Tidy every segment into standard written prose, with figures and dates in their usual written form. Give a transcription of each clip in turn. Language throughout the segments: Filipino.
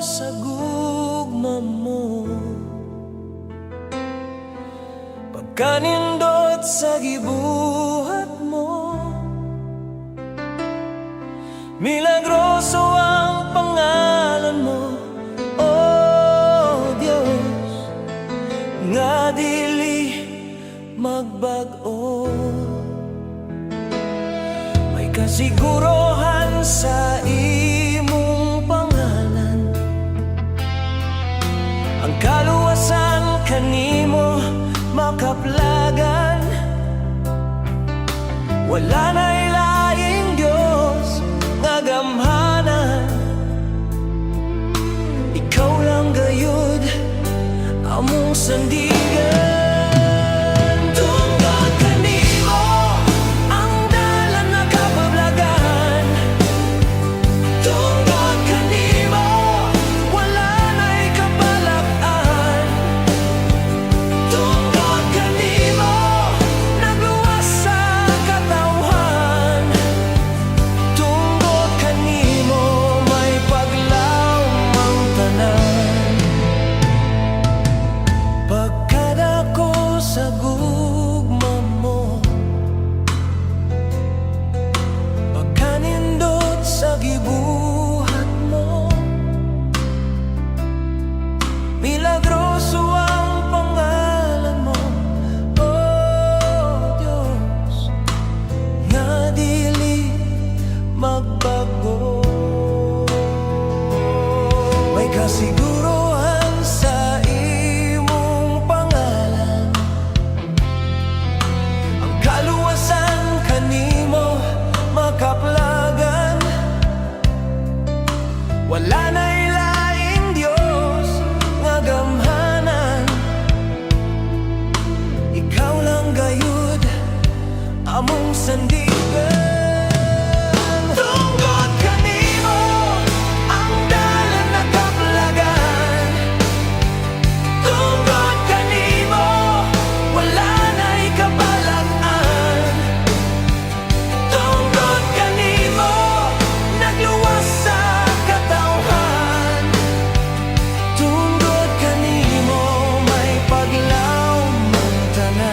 sa gugma mo, pagkanindot sa gibuhat mo. Milagroso ang pangalan mo, oh Diyos, nga dili magbag-o. May kasigurohan sa imong pangalan, ang kaluwasan kanimo makaplagan. Wala na ilaing Diyos nga gamhanan, ikaw lang gayud among sandigan. Milagroso ang pangalan mo, oh Diyos, nga dili magbago. May kasiguruhan sa imong pangalan, ang kaluwasan kanimo makaplagan. Wala na ilaing Diyos nga gamhanan, ikaw lang gayud among sandigan. Tungod kanimo ang dalan nakaplagan, tungod kanimo wala na'y kabalag-an, tungod kanimo nagluwas sa katawhan, tungod kanimo may paglawom ang tanan.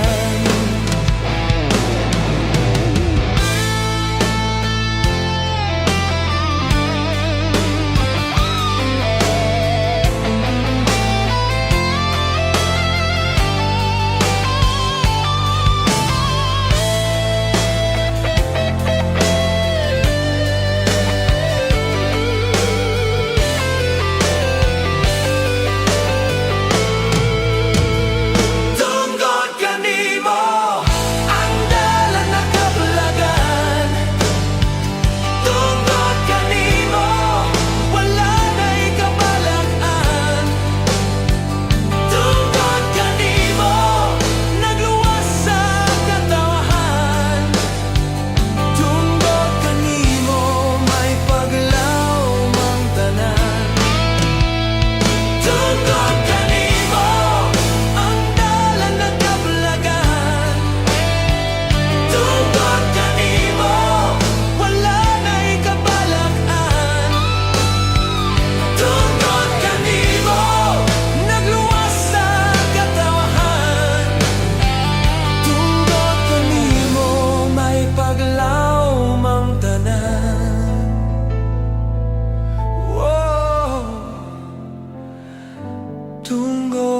Tunggu